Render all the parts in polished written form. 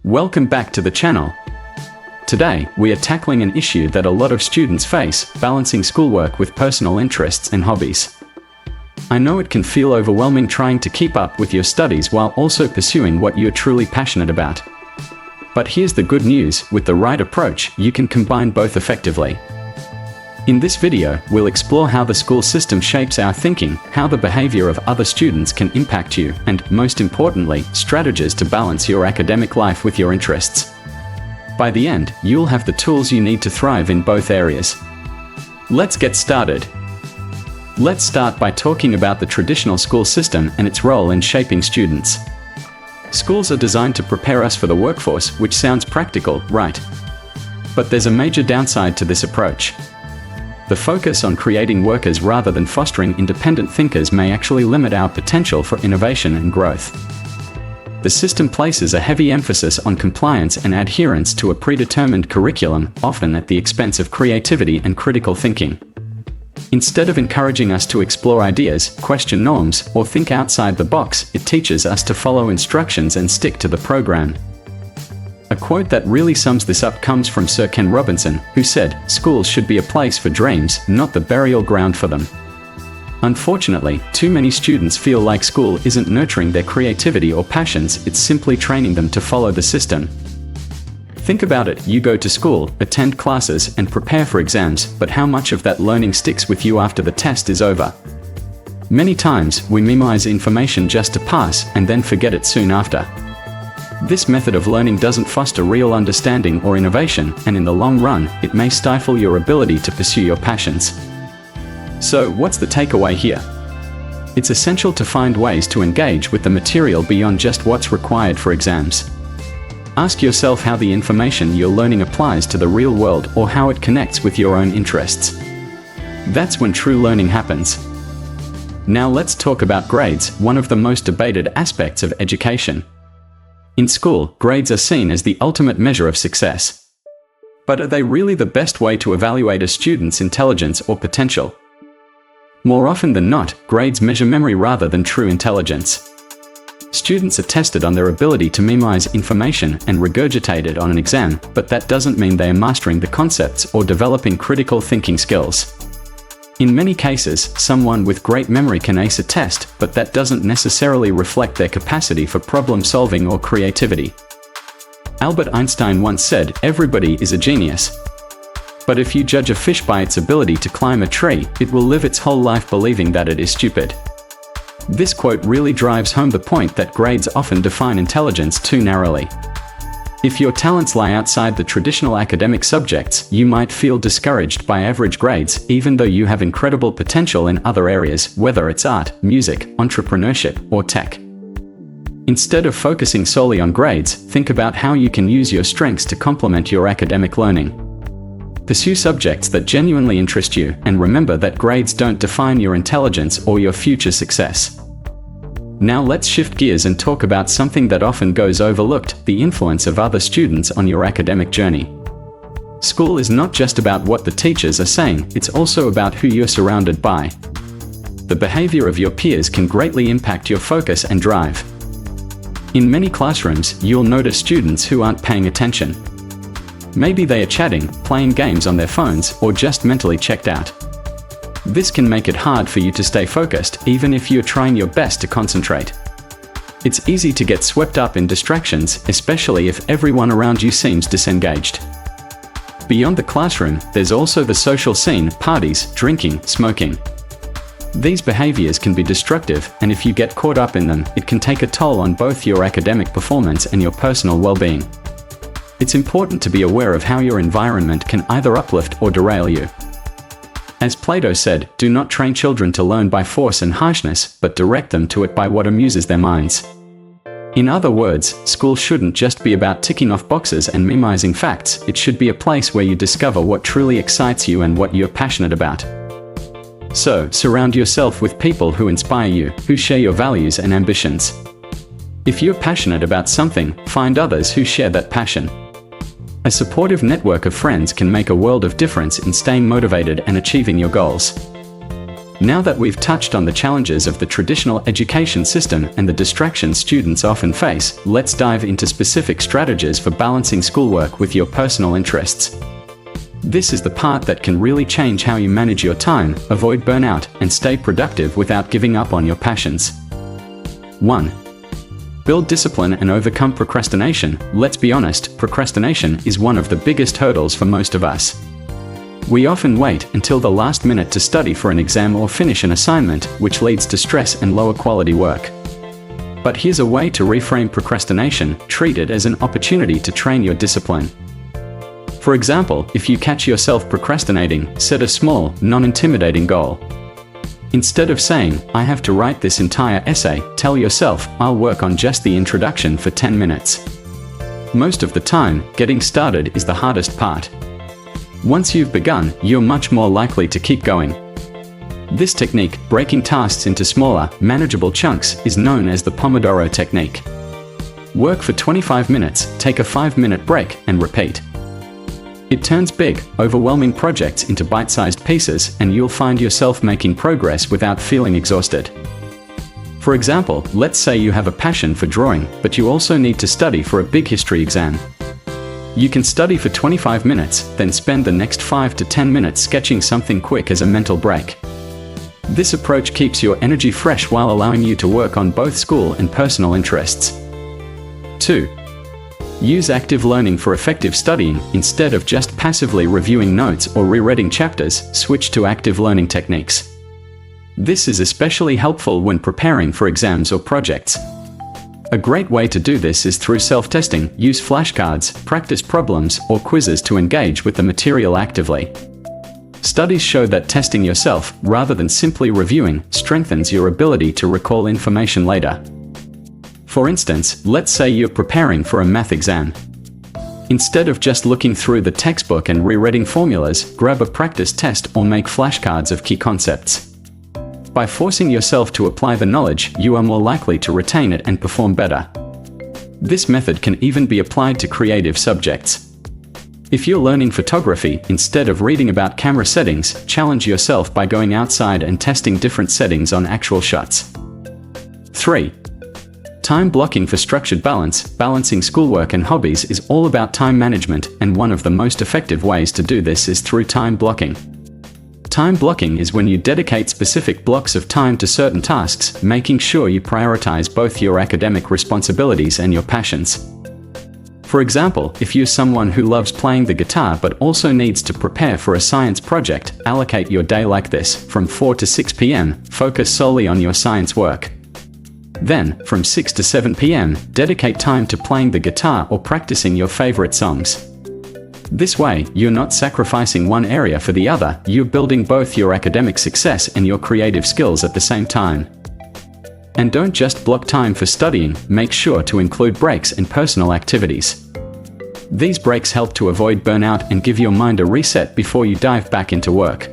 Welcome back to the channel. Today, we are tackling an issue that a lot of students face, balancing schoolwork with personal interests and hobbies. I know it can feel overwhelming trying to keep up with your studies while also pursuing what you're truly passionate about. But here's the good news, with the right approach, you can combine both effectively. In this video, we'll explore how the school system shapes our thinking, how the behavior of other students can impact you, and, most importantly, strategies to balance your academic life with your interests. By the end, you'll have the tools you need to thrive in both areas. Let's get started. Let's start by talking about the traditional school system and its role in shaping students. Schools are designed to prepare us for the workforce, which sounds practical, right? But there's a major downside to this approach. The focus on creating workers rather than fostering independent thinkers may actually limit our potential for innovation and growth. The system places a heavy emphasis on compliance and adherence to a predetermined curriculum, often at the expense of creativity and critical thinking. Instead of encouraging us to explore ideas, question norms, or think outside the box, it teaches us to follow instructions and stick to the program. A quote that really sums this up comes from Sir Ken Robinson, who said, "Schools should be a place for dreams, not the burial ground for them." Unfortunately, too many students feel like school isn't nurturing their creativity or passions, it's simply training them to follow the system. Think about it, you go to school, attend classes, and prepare for exams, but how much of that learning sticks with you after the test is over? Many times, we memorize information just to pass, and then forget it soon after. This method of learning doesn't foster real understanding or innovation, and in the long run, it may stifle your ability to pursue your passions. So, what's the takeaway here? It's essential to find ways to engage with the material beyond just what's required for exams. Ask yourself how the information you're learning applies to the real world or how it connects with your own interests. That's when true learning happens. Now let's talk about grades, one of the most debated aspects of education. In school, grades are seen as the ultimate measure of success. But are they really the best way to evaluate a student's intelligence or potential? More often than not, grades measure memory rather than true intelligence. Students are tested on their ability to memorize information and regurgitate it on an exam, but that doesn't mean they are mastering the concepts or developing critical thinking skills. In many cases, someone with great memory can ace a test, but that doesn't necessarily reflect their capacity for problem solving or creativity. Albert Einstein once said, "Everybody is a genius." But if you judge a fish by its ability to climb a tree, it will live its whole life believing that it is stupid. This quote really drives home the point that grades often define intelligence too narrowly. If your talents lie outside the traditional academic subjects, you might feel discouraged by average grades, even though you have incredible potential in other areas, whether it's art, music, entrepreneurship, or tech. Instead of focusing solely on grades, think about how you can use your strengths to complement your academic learning. Pursue subjects that genuinely interest you, and remember that grades don't define your intelligence or your future success. Now let's shift gears and talk about something that often goes overlooked, the influence of other students on your academic journey. School is not just about what the teachers are saying, it's also about who you're surrounded by. The behavior of your peers can greatly impact your focus and drive. In many classrooms, you'll notice students who aren't paying attention. Maybe they are chatting, playing games on their phones, or just mentally checked out. This can make it hard for you to stay focused, even if you're trying your best to concentrate. It's easy to get swept up in distractions, especially if everyone around you seems disengaged. Beyond the classroom, there's also the social scene, parties, drinking, smoking. These behaviors can be destructive, and if you get caught up in them, it can take a toll on both your academic performance and your personal well-being. It's important to be aware of how your environment can either uplift or derail you. As Plato said, do not train children to learn by force and harshness, but direct them to it by what amuses their minds. In other words, school shouldn't just be about ticking off boxes and memorizing facts, it should be a place where you discover what truly excites you and what you're passionate about. So, surround yourself with people who inspire you, who share your values and ambitions. If you're passionate about something, find others who share that passion. A supportive network of friends can make a world of difference in staying motivated and achieving your goals. Now that we've touched on the challenges of the traditional education system and the distractions students often face, let's dive into specific strategies for balancing schoolwork with your personal interests. This is the part that can really change how you manage your time, avoid burnout, and stay productive without giving up on your passions. 1. Build discipline and overcome procrastination. Let's be honest, procrastination is one of the biggest hurdles for most of us. We often wait until the last minute to study for an exam or finish an assignment, which leads to stress and lower quality work. But here's a way to reframe procrastination: treat it as an opportunity to train your discipline. For example, if you catch yourself procrastinating, set a small, non-intimidating goal. Instead of saying, "I have to write this entire essay," tell yourself, "I'll work on just the introduction for 10 minutes. Most of the time, getting started is the hardest part. Once you've begun, you're much more likely to keep going. This technique, breaking tasks into smaller, manageable chunks, is known as the Pomodoro technique. Work for 25 minutes, take a 5-minute break, and repeat. It turns big, overwhelming projects into bite-sized pieces, and you'll find yourself making progress without feeling exhausted. For example, let's say you have a passion for drawing, but you also need to study for a big history exam. You can study for 25 minutes, then spend the next 5 to 10 minutes sketching something quick as a mental break. This approach keeps your energy fresh while allowing you to work on both school and personal interests. 2. Use active learning for effective studying. Instead of just passively reviewing notes or rereading chapters, switch to active learning techniques. This is especially helpful when preparing for exams or projects. A great way to do this is through self-testing. Use flashcards, practice problems, or quizzes to engage with the material actively. Studies show that testing yourself, rather than simply reviewing, strengthens your ability to recall information later. For instance, let's say you're preparing for a math exam. Instead of just looking through the textbook and rereading formulas, grab a practice test or make flashcards of key concepts. By forcing yourself to apply the knowledge, you are more likely to retain it and perform better. This method can even be applied to creative subjects. If you're learning photography, instead of reading about camera settings, challenge yourself by going outside and testing different settings on actual shots. 3. Time blocking for structured balance. Balancing schoolwork and hobbies is all about time management, and one of the most effective ways to do this is through time blocking. Time blocking is when you dedicate specific blocks of time to certain tasks, making sure you prioritize both your academic responsibilities and your passions. For example, if you're someone who loves playing the guitar but also needs to prepare for a science project, allocate your day like this: from 4 to 6 p.m., focus solely on your science work. Then, from 6 to 7 p.m., dedicate time to playing the guitar or practicing your favorite songs. This way, you're not sacrificing one area for the other, you're building both your academic success and your creative skills at the same time. And don't just block time for studying, make sure to include breaks and personal activities. These breaks help to avoid burnout and give your mind a reset before you dive back into work.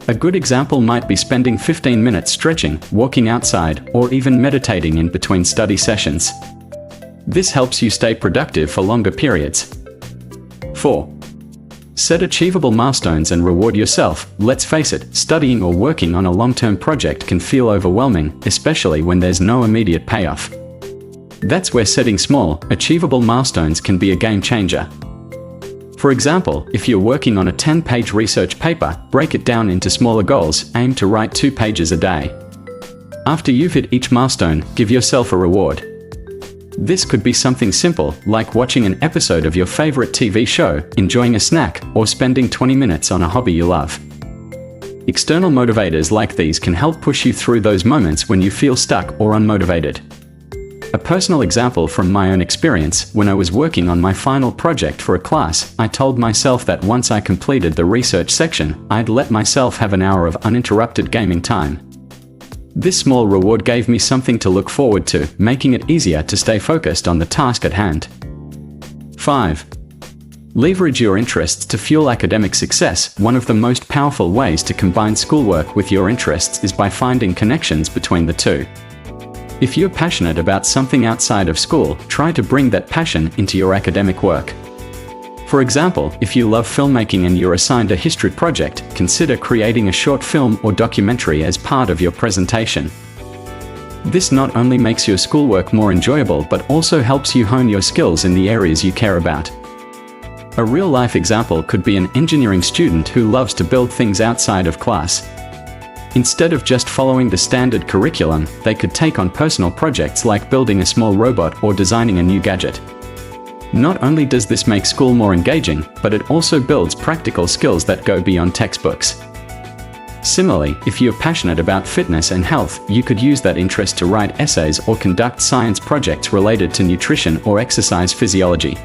A good example might be spending 15 minutes stretching, walking outside, or even meditating in between study sessions. This helps you stay productive for longer periods. 4. Set achievable milestones and reward yourself. Let's face it, studying or working on a long-term project can feel overwhelming, especially when there's no immediate payoff. That's where setting small, achievable milestones can be a game changer. For example, if you're working on a 10-page research paper, break it down into smaller goals, aim to write 2 pages a day. After you've hit each milestone, give yourself a reward. This could be something simple, like watching an episode of your favorite TV show, enjoying a snack, or spending 20 minutes on a hobby you love. External motivators like these can help push you through those moments when you feel stuck or unmotivated. A personal example from my own experience: when I was working on my final project for a class, I told myself that once I completed the research section, I'd let myself have an hour of uninterrupted gaming time. This small reward gave me something to look forward to, making it easier to stay focused on the task at hand. 5. Leverage your interests to fuel academic success. One of the most powerful ways to combine schoolwork with your interests is by finding connections between the two. If you're passionate about something outside of school, try to bring that passion into your academic work. For example, if you love filmmaking and you're assigned a history project, consider creating a short film or documentary as part of your presentation. This not only makes your schoolwork more enjoyable but also helps you hone your skills in the areas you care about. A real-life example could be an engineering student who loves to build things outside of class. Instead of just following the standard curriculum, they could take on personal projects like building a small robot or designing a new gadget. Not only does this make school more engaging, but it also builds practical skills that go beyond textbooks. Similarly, if you're passionate about fitness and health, you could use that interest to write essays or conduct science projects related to nutrition or exercise physiology.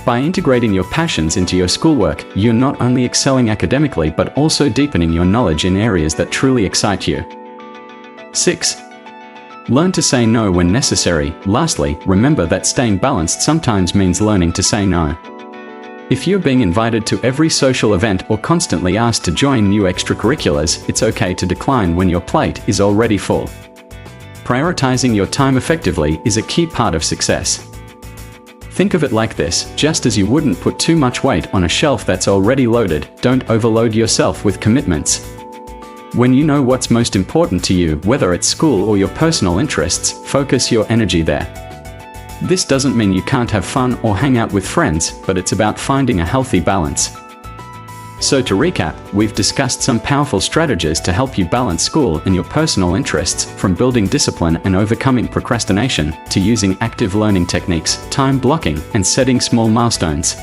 By integrating your passions into your schoolwork, you're not only excelling academically but also deepening your knowledge in areas that truly excite you. 6. Learn to say no when necessary. Lastly, remember that staying balanced sometimes means learning to say no. If you're being invited to every social event or constantly asked to join new extracurriculars, it's okay to decline when your plate is already full. Prioritizing your time effectively is a key part of success. Think of it like this: just as you wouldn't put too much weight on a shelf that's already loaded, don't overload yourself with commitments. When you know what's most important to you, whether it's school or your personal interests, focus your energy there. This doesn't mean you can't have fun or hang out with friends, but it's about finding a healthy balance. So to recap, we've discussed some powerful strategies to help you balance school and your personal interests, from building discipline and overcoming procrastination, to using active learning techniques, time blocking, and setting small milestones.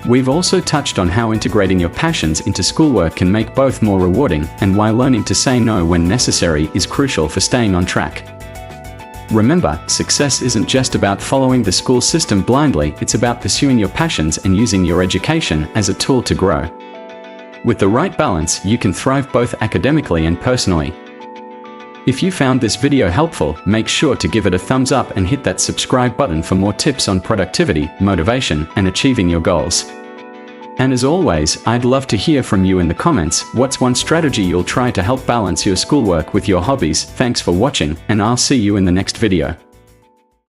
We've also touched on how integrating your passions into schoolwork can make both more rewarding, and why learning to say no when necessary is crucial for staying on track. Remember, success isn't just about following the school system blindly, it's about pursuing your passions and using your education as a tool to grow. With the right balance, you can thrive both academically and personally. If you found this video helpful, make sure to give it a thumbs up and hit that subscribe button for more tips on productivity, motivation, and achieving your goals. And as always, I'd love to hear from you in the comments. What's one strategy you'll try to help balance your schoolwork with your hobbies? Thanks for watching, and I'll see you in the next video.